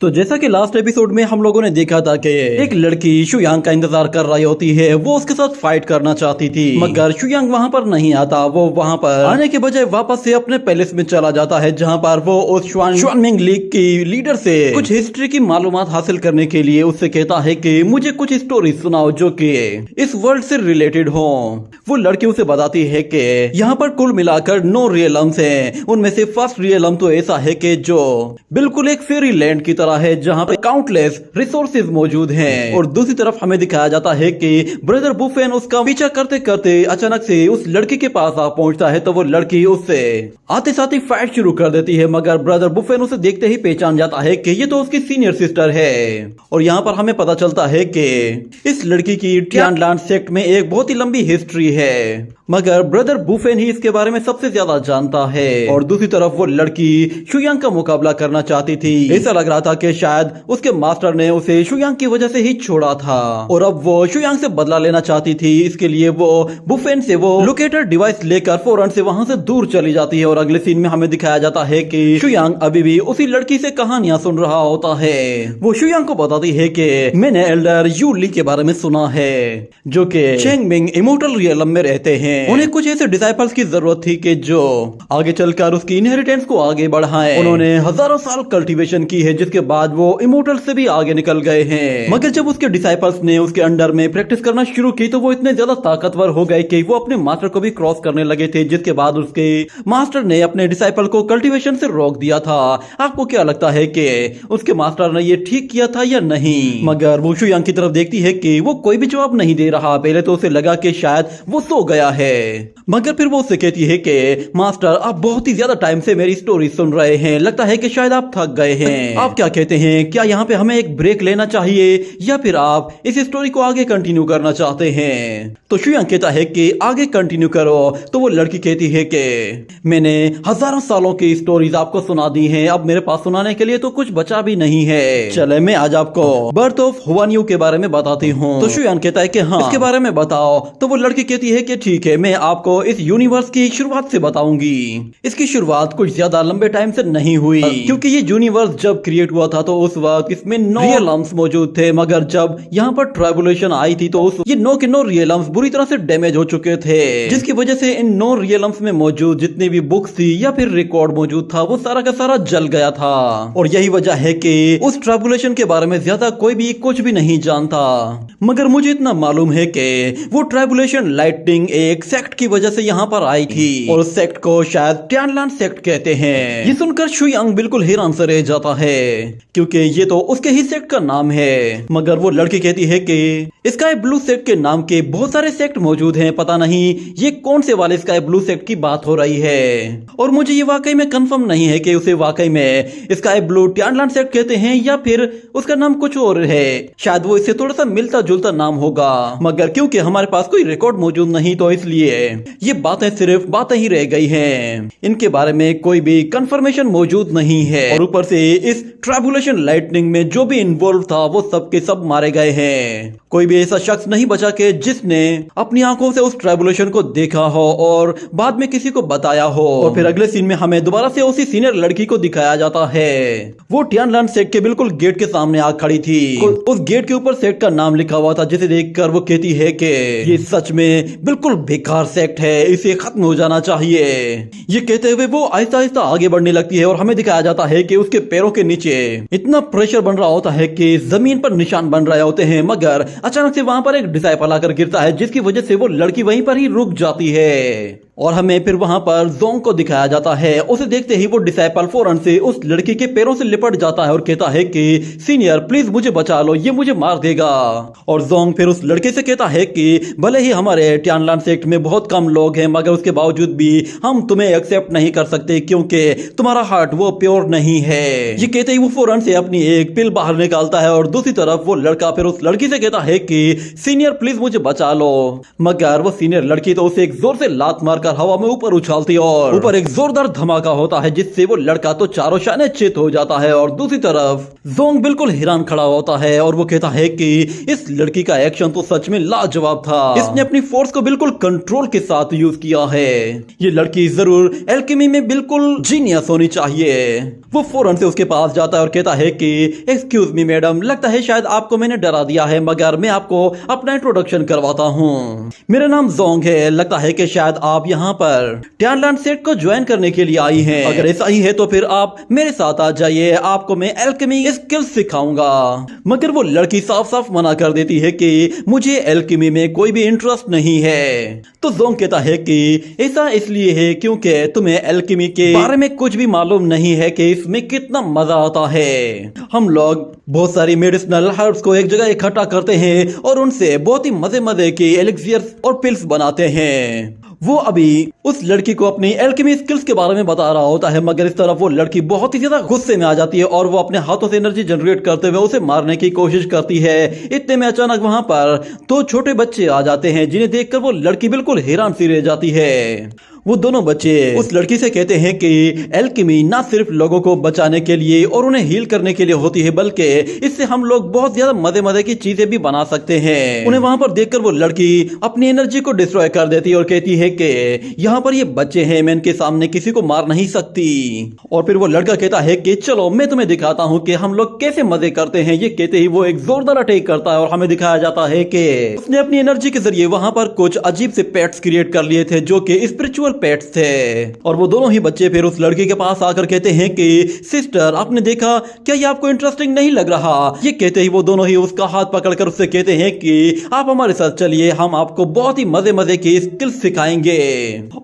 तो जैसा कि लास्ट एपिसोड में हम लोगों ने देखा था कि एक लड़की शुयांग का इंतजार कर रही होती है। वो उसके साथ फाइट करना चाहती थी, मगर शुयांग वहाँ पर नहीं आता। वो वहाँ पर आने के बजाय वापस से अपने पैलेस में चला जाता है, जहाँ पर वो उस शुआनमिंग लीग की लीडर से कुछ हिस्ट्री की मालूमात हासिल करने के लिए उससे कहता है कि मुझे कुछ स्टोरी सुनाओ जो कि इस वर्ल्ड से रिलेटेड हो। वो लड़की उसे बताती है कि यहाँ पर कुल मिलाकर 9 रियलम्स हैं। उनमें से फर्स्ट रियलम तो ऐसा है कि जो बिल्कुल एक फेरी लैंड की तरह है, जहाँ पे काउंटलेस रिसोर्सेज मौजूद हैं। और दूसरी तरफ हमें दिखाया जाता है कि ब्रदर बुफेन उसका पीछा करते करते अचानक से उस लड़की के पास आ पहुंचता है। तो वो लड़की उससे आते साथ ही फाइट शुरू कर देती है, मगर ब्रदर बुफेन उसे देखते ही पहचान जाता है कि ये तो उसकी सीनियर सिस्टर है। और यहाँ पर हमें पता चलता है कि इस लड़की की टियानलान सेक्ट में एक बहुत ही लंबी हिस्ट्री है, मगर ब्रदर बुफेन ही इसके बारे में सबसे ज्यादा जानता है। और दूसरी तरफ वो लड़की शुयांग का मुकाबला करना चाहती थी। ऐसा लग रहा था कि शायद उसके मास्टर ने उसे शुयांग की वजह से ही छोड़ा था और अब वो शुयांग से बदला लेना चाहती थी। इसके लिए वो बुफेन से वो लोकेटर डिवाइस लेकर फौरन से वहां से दूर चली जाती है। और अगले सीन में हमें दिखाया जाता है कि शुयांग अभी भी उसी लड़की से कहानियां सुन रहा होता है। वो शुयांग को बताती है कि मैंने एल्डर यू ली के बारे में सुना है, जो कि चेंगमिंग इमोर्टल रियलम में रहते हैं। उन्हें कुछ ऐसे डिसाइपल्स की जरूरत थी कि जो आगे चलकर उसकी इनहेरिटेंस को आगे बढ़ाएं। उन्होंने हजारों साल कल्टीवेशन की है, जिसके बाद वो इमोर्टल से भी आगे निकल गए हैं। मगर जब उसके डिसाइपल्स ने उसके अंडर में प्रैक्टिस करना शुरू की तो वो इतने ज्यादा ताकतवर हो गए कि वो अपने मास्टर को भी क्रॉस करने लगे थे, जिसके बाद उसके मास्टर ने अपने डिसाइपल को कल्टीवेशन से रोक दिया था। आपको क्या लगता है कि उसके मास्टर ने ये ठीक किया था या नहीं? मगर वो शुयांग की तरफ देखती है कि वो कोई भी जवाब नहीं दे रहा। पहले तो उसे लगा कि शायद वो सो गया है, मगर फिर वो उससे कहती है कि मास्टर आप बहुत ही ज्यादा टाइम से मेरी स्टोरी सुन रहे हैं, लगता है कि शायद आप थक गए हैं। आप क्या कहते हैं, क्या यहाँ पे हमें एक ब्रेक लेना चाहिए या फिर आप इस स्टोरी को आगे कंटिन्यू करना चाहते हैं? तो शुयांग कहता है कि आगे कंटिन्यू करो। तो वो लड़की कहती है कि मैंने हजारों सालों की स्टोरीज आपको सुना दी हैं, अब मेरे पास सुनाने के लिए तो कुछ बचा भी नहीं है। चले मैं आज आपको बर्थ ऑफ हुआन यू के बारे में बताती हूँ। तो शुयांग कहता है कि हाँ इसके बारे में बताओ। तो वो लड़की कहती है कि ठीक है, मैं आपको इस यूनिवर्स की शुरुआत से बताऊंगी। इसकी शुरुआत कुछ ज्यादा लंबे टाइम से नहीं हुई, क्योंकि ये यूनिवर्स जब क्रिएट हुआ था तो उस वक्त इसमें 9 रियलम्स मौजूद थे। मगर जब यहाँ पर ट्राइबुलेशन आई थी तो ये 9 के 9 रियलम्स बुरी तरह से डैमेज हो चुके थे, जिसकी वजह से इन 9 रियलम्स में मौजूद जितनी भी बुक्स थी या फिर रिकॉर्ड मौजूद था वो सारा का सारा जल गया था। और यही वजह है कि उस ट्राइबुलेशन के बारे में ज्यादा कोई भी कुछ भी नहीं जानता। मगर मुझे इतना मालूम है कि वो ट्राइबुलेशन लाइटनिंग एक सेक्ट की वजह से यहाँ पर आई थी, और उस सेक्ट को शायद टियानलान सेक्ट कहते हैं। ये सुनकर शुयांग बिल्कुल हैरान से रह जाता है, क्योंकि ये तो उसके ही सेक्ट का नाम है। मगर वो लड़की कहती है कि स्काई ब्लू सेक्ट के नाम के बहुत सारे सेक्ट मौजूद हैं, पता नहीं ये कौन से वाले स्काई ब्लू सेक्ट की बात हो रही है। और मुझे ये वाकई में कंफर्म नहीं है कि उसे वाकई में स्काई ब्लू टियानलान सेक्ट कहते हैं या फिर उसका नाम कुछ और है। शायद वो इससे थोड़ा सा मिलता जुलता नाम होगा, मगर क्योंकि हमारे पास कोई रिकॉर्ड मौजूद नहीं तो इसलिए ये बातें सिर्फ बातें ही रह गई हैं। इनके बारे में कोई भी कंफर्मेशन मौजूद नहीं है। और ऊपर से इस ट्राइबुलेशन लाइटनिंग में जो भी इन्वॉल्व था वो सब के सब मारे गए हैं। कोई भी ऐसा शख्स नहीं बचा कि जिसने अपनी आंखों से उस ट्राइबुलेशन को देखा हो और बाद में किसी को बताया हो। और फिर अगले सीन में हमें दोबारा से उसी सीनियर लड़की को दिखाया जाता है। वो टियानलान सेक्ट के बिल्कुल गेट के सामने आ खड़ी थी। उस गेट के ऊपर सेक्ट का नाम लिखा हुआ था, जिसे देखकर वो कहती है कि ये सच में बिल्कुल बेकार सेक्ट है, इसे खत्म हो जाना चाहिए। ये कहते हुए वो आहिस्ता आहिस्ता आगे बढ़ने लगती है और हमें दिखाया जाता है कि उसके पैरों के नीचे इतना प्रेशर बन रहा होता है कि जमीन पर निशान बन रहे होते हैं। मगर अचानक से वहां पर एक डिसाइपल आकर गिरता है, जिसकी वजह से वो लड़की वहीं पर ही रुक जाती है। और हमें फिर वहां पर जोंग को दिखाया जाता है। उसे देखते ही वो डिसाइपल फौरन से उस लड़की के पैरों से लिपट जाता है और कहता है कि सीनियर प्लीज मुझे बचा लो, ये मुझे मार देगा। और जोंग फिर उस लड़के से कहता है कि भले ही हमारे टियानलान सेक्ट में बहुत कम लोग हैं, मगर उसके बावजूद भी हम तुम्हें एक्सेप्ट नहीं कर सकते, क्योंकि तुम्हारा हार्ट वो प्योर नहीं है। ये कहते ही वो फौरन से अपनी एक पिल बाहर निकालता है। और दूसरी तरफ वो लड़का फिर उस लड़की से कहता है कि सीनियर प्लीज मुझे बचा लो। मगर वो सीनियर लड़की तो उसे एक जोर से लात मार मारकर हवा में ऊपर उछालती है और ऊपर एक जोरदार धमाका होता है जिससे वो लड़का तो चारों शाने चित हो जाता है। और दूसरी तरफ जोंग बिल्कुल हैरान खड़ा होता है और वो कहता है कि इस लड़की का एक्शन तो सच में लाजवाब था। इसने अपनी फोर्स को बिल्कुल कंट्रोल के साथ यूज किया है। ये लड़की जरूर एल्केमी में बिल्कुल जीनियस होनी चाहिए। वो फौरन से उसके पास जाता है और कहता है कि एक्सक्यूज मी मैडम, लगता है शायद आपको मैंने डरा दिया है, मगर मैं आपको अपना इंट्रोडक्शन करवाता हूँ। मेरा नाम जोंग है। लगता है कि शायद आप यहाँ पर टैनलैंड सेट को ज्वाइन करने के लिए आई हैं। अगर ऐसा ही है तो फिर आप मेरे साथ आ जाइए, आपको मैं एल्केमी स्किल्स सिखाऊंगा। मगर वो लड़की साफ साफ मना कर देती है कि मुझे एल्केमी में कोई भी इंटरेस्ट नहीं है। तो जोंग कहता है कि ऐसा इसलिए है क्योंकि तुम्हें एल्केमी के बारे में कुछ भी मालूम नहीं है कि इसमें कितना मजा आता है। हम लोग बहुत सारी मेडिसिनल हर्ब्स को एक जगह इकट्ठा करते हैं और उनसे बहुत ही मजे मजे की एलिक्सियर्स और पिल्स बनाते हैं। वो अभी उस लड़की को अपनी एल्केमी स्किल्स के बारे में बता रहा होता है, मगर इस तरफ वो लड़की बहुत ही ज्यादा गुस्से में आ जाती है और वो अपने हाथों से एनर्जी जनरेट करते हुए उसे मारने की कोशिश करती है। इतने में अचानक वहां पर दो छोटे बच्चे आ जाते हैं जिन्हें देखकर वो लड़की बिल्कुल हैरान सी रह जाती है। वो दोनों बच्चे उस लड़की से कहते हैं कि एल्केमी ना सिर्फ लोगों को बचाने के लिए और उन्हें हील करने के लिए होती है, बल्कि इससे हम लोग बहुत ज्यादा मजे मजे की चीजें भी बना सकते हैं। उन्हें वहां पर देखकर वो लड़की अपनी एनर्जी को डिस्ट्रॉय कर देती है और कहती है कि यहाँ पर ये बच्चे हैं, मैं इनके सामने किसी को मार नहीं सकती। और फिर वो लड़का कहता है कि चलो मैं तुम्हें दिखाता हूँ कि हम लोग कैसे मजे करते हैं। ये कहते ही वो एक जोरदार अटैक करता है और हमें दिखाया जाता है कि उसने अपनी एनर्जी के जरिए वहां पर कुछ अजीब से पेट्स क्रिएट कर लिए थे जो कि स्पिरिचुअल पेट्स थे। और वो दोनों ही बच्चे फिर उस लड़की के पास आकर कहते हैं कि सिस्टर, आपने देखा, क्या ये आपको इंटरेस्टिंग नहीं लग रहा? ये कहते ही वो दोनों ही उसका हाथ पकड़कर उससे कहते हैं कि आप हमारे साथ चलिए, हम आपको बहुत ही मजे मजे की स्किल्स सिखाएंगे।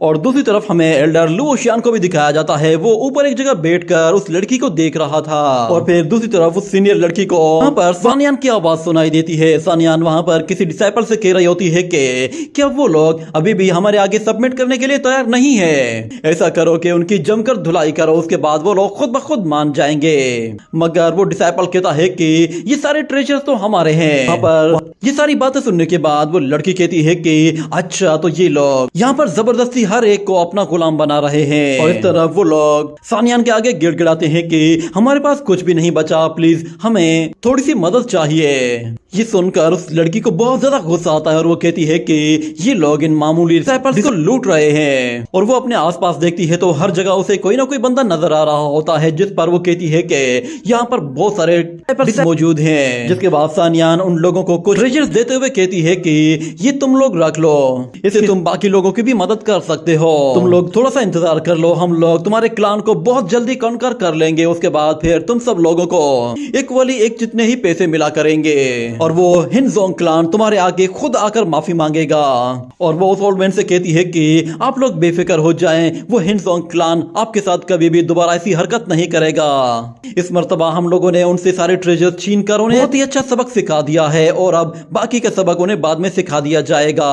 और दूसरी तरफ हमें एल्डर लुओशियान को भी दिखाया जाता है। वो ऊपर एक जगह बैठकर उस लड़की को देख रहा था और फिर दूसरी तरफ उस सीनियर लड़की को वहां पर सानियान की आवाज सुनाई देती है। सानियान वहां पर किसी डिसाइपल से कह रही होती है कि क्या वो लोग अभी भी हमारे आगे सबमिट करने के लिए तैयार नहीं है? ऐसा करो कि उनकी जमकर धुलाई करो, उसके बाद वो लोग खुद ब खुद मान जाएंगे। मगर वो डिसाइपल कहता है कि ये सारे ट्रेजर तो हमारे हैं। यहाँ पर ये सारी बातें सुनने के बाद वो लड़की कहती है कि अच्छा, तो ये लोग यहाँ पर जबरदस्ती हर एक को अपना गुलाम बना रहे हैं। और इस तरफ वो लोग सानियान के आगे गिड़गिड़ाते हैं कि हमारे पास कुछ भी नहीं बचा, प्लीज हमें थोड़ी सी मदद चाहिए। ये सुनकर उस लड़की को बहुत ज्यादा गुस्सा आता है और वो कहती है कि ये लोग इन मामूली डिसाइपल्स को लूट रहे हैं। और वो अपने आसपास देखती है तो हर जगह उसे कोई ना कोई बंदा नजर आ रहा होता है, जिस पर वो कहती है कि यहाँ पर बहुत सारे डिसाइपल्स मौजूद हैं। जिसके बाद सानियान उन लोगों को कुछ ट्रेजर्स देते हुए कहती है कि ये तुम लोग रख लो, इससे तुम बाकी लोगों की भी मदद कर सकते हो। तुम लोग थोड़ा सा इंतजार कर लो, हम लोग तुम्हारे क्लान को बहुत जल्दी कॉन्कर कर लेंगे। उसके बाद फिर तुम सब लोगों को एक जितने ही पैसे मिला करेंगे और वो हिनजोंग क्लान तुम्हारे आगे खुद आकर माफी मांगेगा। और वो उस ओल्ड मैन से कहती है कि आप लोग बेफिक्र हो जाएं, वो हिनजोंग क्लान आपके साथ कभी भी दोबारा ऐसी हरकत नहीं करेगा। इस मर्तबा हम लोगों ने उनसे सारे ट्रेजर छीन कर उन्हें बहुत ही अच्छा सबक सिखा दिया है और अब बाकी का सबक उन्हें बाद में सिखा दिया जाएगा।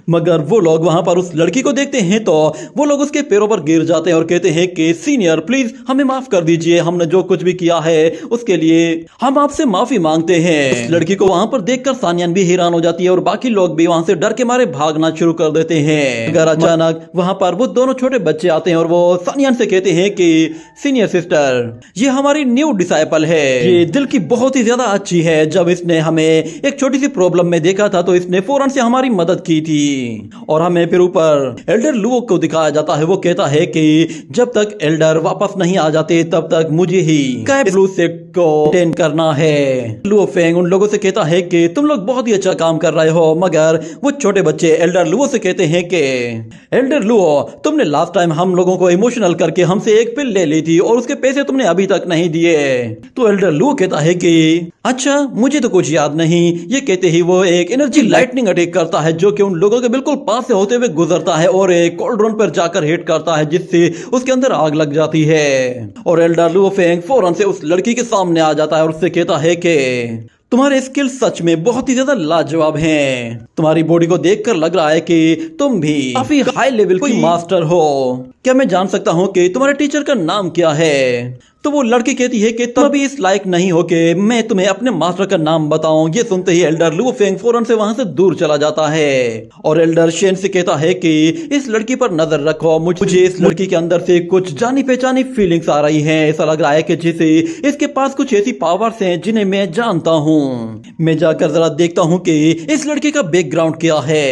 मगर वो लोग वहां पर उस लड़की को देखते हैं तो वो लोग उसके पैरों पर गिर जाते हैं और कहते हैं कि सीनियर, प्लीज हमें माफ कर दीजिए, हमने जो कुछ भी किया है उसके लिए हम आपसे माफी मांगते हैं। उस लड़की को वहां पर देखकर सानियान भी हैरान हो जाती है और बाकी लोग भी वहां से डर के मारे भागना शुरू कर देते हैं। मगर अचानक वहां पर वो दोनों छोटे बच्चे आते हैं और वो सानियान से कहते हैं कि सीनियर सिस्टर, ये हमारी न्यू डिसाइपल है, ये दिल की बहुत ही ज्यादा अच्छी है। जब इसने हमें एक छोटी सी प्रॉब्लम में देखा था तो इसने फौरन से हमारी मदद की थी। और हमें फिर ऊपर एल्डर लुओ को दिखाया जाता है। वो कहता है कि जब तक एल्डर वापस नहीं आ जाते तब तक मुझे ही ब्लू सेक्ट को अटेंड करना है। लुओ फेंग उन लोगों से कहता है कि तुम लोग बहुत ही अच्छा काम कर रहे हो। मगर वो छोटे बच्चे एल्डर लुओ से कहते हैं कि एल्डर लुओ, तुमने लास्ट टाइम हम लोगों को इमोशनल करके हमसे एक पिल ले ली थी और उसके पैसे तुमने अभी तक नहीं दिए। तो एल्डर लुओ कहता है कि अच्छा, मुझे तो कुछ याद नहीं। ये कहते ही वो एक एनर्जी लाइटनिंग अटैक करता है जो कि उन लोगों के बिल्कुल पास से होते हुए गुजरता है और एक कॉल्ड्रॉन पर जाकर हिट करता है जिससे उसके अंदर आग लग जाती है। और एल्डर लुओ फेंग फौरन से उस लड़की के सामने आ जाता है और उससे कहता है कि तुम्हारे स्किल्स सच में बहुत ही ज्यादा लाजवाब हैं। तुम्हारी बॉडी को देखकर लग रहा है कि तुम भी काफी हाई लेवल की मास्टर हो। क्या मैं जान सकता हूँ कि तुम्हारे टीचर का नाम क्या है? तो वो लड़की कहती है कि तुम अभी इस लायक नहीं हो कि मैं तुम्हें अपने मास्टर का नाम बताऊं। ये सुनते ही एल्डर लू फेंग फौरन से वहां से दूर चला जाता है और एल्डर शेन से कहता है कि इस लड़की पर नजर रखो, मुझे इस लड़की के अंदर से कुछ जानी पहचानी फीलिंग्स आ रही हैं। ऐसा लग रहा है कि जैसे इसके पास कुछ ऐसी पावर्स हैं जिन्हें मैं जानता हूँ। मैं जाकर जरा देखता हूँ कि इस लड़की का बैकग्राउंड क्या है।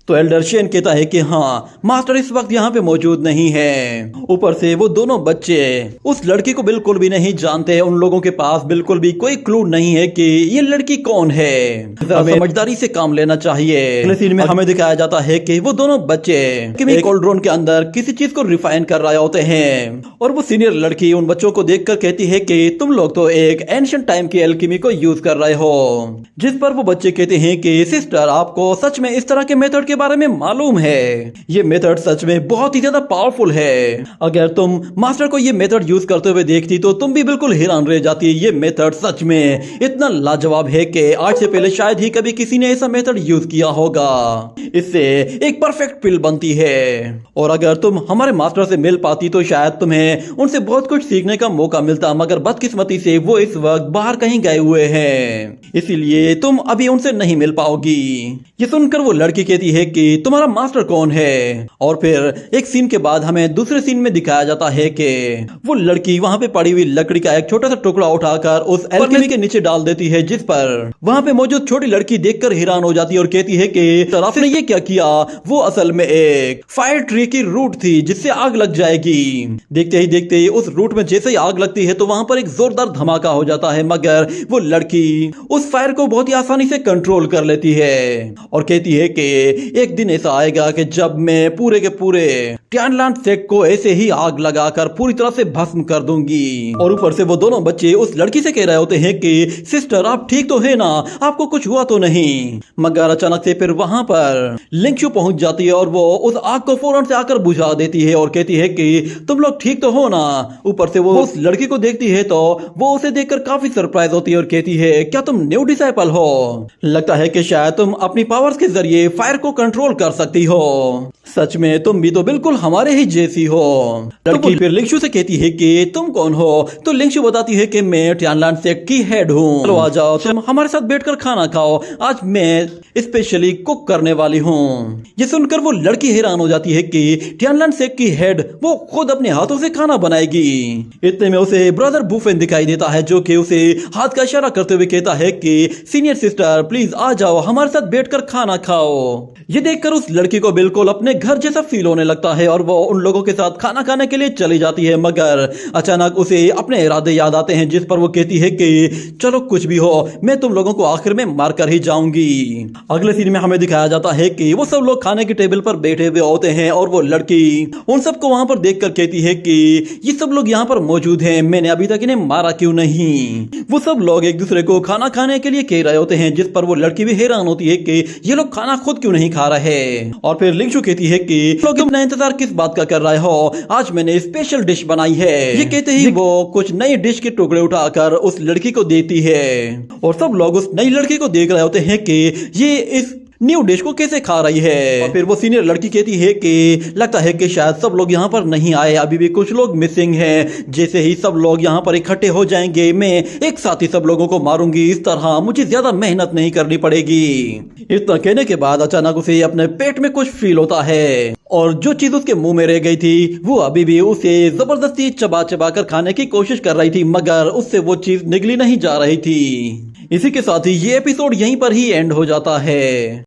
तो एल्डर शेन कहता है कि हाँ, मास्टर इस वक्त यहाँ पे मौजूद नहीं है। ऊपर से वो दोनों बच्चे उस लड़की को बिल्कुल भी नहीं जानते। उन लोगों के पास बिल्कुल भी कोई क्लू नहीं है कि ये लड़की कौन है। हमें समझदारी से काम लेना चाहिए। अगले सीन में हमें दिखाया जाता है कि वो दोनों बच्चे एक कोल्ड्रोन के अंदर किसी चीज को रिफाइन कर रहे होते हैं और वो सीनियर लड़की उन बच्चों को देखकर कहती है कि तुम लोग तो एक एंशिएंट टाइम की एल्केमी को यूज कर रहे हो। जिस पर वो बच्चे कहते हैं कि सिस्टर, आपको सच में इस तरह के मेथड के बारे में मालूम है? ये मेथड सच में बहुत ही ज्यादा पावरफुल है। अगर तुम मास्टर को ये मेथड यूज करते हुए देखती तो तुम भी बिल्कुल हैरान रह जाती। ये मेथड सच में इतना लाजवाब है कि आज से पहले शायद ही कभी किसी ने ऐसा मेथड यूज किया होगा। इससे एक परफेक्ट पिल बनती है और अगर तुम हमारे मास्टर से मिल पाती तो शायद तुम्हें उनसे बहुत कुछ सीखने का मौका मिलता, मगर बदकिस्मती से वो इस वक्त बाहर कहीं गए हुए हैं, इसीलिए तुम अभी उनसे नहीं मिल पाओगी। ये सुनकर वो लड़की कहती है कि तुम्हारा मास्टर कौन है? और फिर एक सीन के बाद हमें दूसरे सीन में दिखाया जाता है कि वो लड़की वहां पे पड़ी हुई लकड़ी का एक छोटा सा टुकड़ा उठाकर उस एल्केमी के नीचे डाल देती है, जिस पर वहां पे मौजूद छोटी लड़की देखकर हैरान हो जाती है और कहती है कि आपने ये क्या किया? वो असल में एक फायर ट्री की रूट थी जिससे आग लग जाएगी। देखते ही देखते उस रूट में जैसे ही आग लगती है तो वहां पर एक जोरदार धमाका हो जाता है, मगर वो लड़की उस फायर को बहुत ही आसानी से कंट्रोल कर लेती है और कहती है कि एक दिन ऐसा आएगा कि जब मैं पूरे के पूरे टियानलान सेक्ट को ऐसे ही आग लगाकर पूरी तरह से भस्म कर दूंगी। और ऊपर से वो दोनों बच्चे उस लड़की से कह रहे होते हैं कि सिस्टर, आप ठीक तो है ना? आपको कुछ हुआ तो नहीं? मगर अचानक से फिर वहां पर लिंगशु पहुंच जाती है और वो उस आग को फौरन से आकर बुझा देती है और कहती है कि तुम लोग ठीक तो हो ना? ऊपर से वो उस लड़की को देखती है तो वो उसे देखकर काफी सरप्राइज होती है और कहती है, क्या तुम न्यू डिसाइपल हो? लगता है कि शायद तुम अपनी पावर्स के जरिए फायर को कंट्रोल कर सकती हो। सच में तुम भी तो बिल्कुल हमारे ही जैसी हो। लड़की फिर लिंगशु से कहती है कि तुम कौन हो? तो लिंगशु बताती है कि मैं टियानलान सेक्ट की हेड हूँ। चलो आ जाओ, तुम हमारे साथ बैठकर खाना खाओ, आज मैं स्पेशली कुक करने वाली हूँ। ये सुनकर वो लड़की हैरान हो जाती है कि टियानलान सेक्ट की हेड वो खुद अपने हाथों से खाना बनाएगी। इतने में उसे ब्रदर बुफेन दिखाई देता है जो कि उसे हाथ का इशारा करते हुए कहता है कि सीनियर सिस्टर, प्लीज आ जाओ, हमारे साथ बैठकर खाना खाओ। ये देखकर उस लड़की को बिल्कुल अपने घर जैसा फील होने लगता है और वो उन लोगों के साथ खाना खाने के लिए चली जाती है, मगर अचानक उसे अपने इरादे याद आते हैं, जिस पर वो कहती है कि चलो कुछ भी हो, मैं तुम लोगों को आखिर में मार कर ही जाऊंगी। अगले सीन में हमें दिखाया जाता है कि वो सब लोग खाने के टेबल पर बैठे हुए होते हैं और वो लड़की उन सबको वहां पर देखकर कहती है कि ये सब लोग यहाँ पर मौजूद हैं, मैंने अभी तक इन्हें मारा क्यों नहीं? वो सब लोग एक दूसरे को खाना खाने के लिए कह रहे होते हैं, जिस पर वो लड़की भी हैरान होती है कि ये लोग खाना खुद क्यों नहीं खा रहे। और फिर लिंगशु कहती है कि लोग अपना इंतजार किस बात का कर रहे हो? आज मैंने स्पेशल डिश बनाई है। ये कहते ही वो कुछ नई डिश के टुकड़े उठाकर उस लड़की को देती है और सब लोग उस नई लड़की को देख रहे होते हैं कि ये इस न्यू डिश को कैसे खा रही है। और फिर वो सीनियर लड़की कहती है कि लगता है कि शायद सब लोग यहाँ पर नहीं आए, अभी भी कुछ लोग मिसिंग हैं। जैसे ही सब लोग यहाँ पर इकट्ठे हो जाएंगे मैं एक साथ ही सब लोगों को मारूंगी, इस तरह मुझे ज्यादा मेहनत नहीं करनी पड़ेगी। इतना कहने के बाद अचानक उसे अपने पेट में कुछ फील होता है और जो चीज उसके मुंह में रह गई थी वो अभी भी उसे जबरदस्ती चबा चबा कर खाने की कोशिश कर रही थी, मगर उससे वो चीज निगली नहीं जा रही थी। इसी के साथ ही ये एपिसोड यहीं पर ही एंड हो जाता है।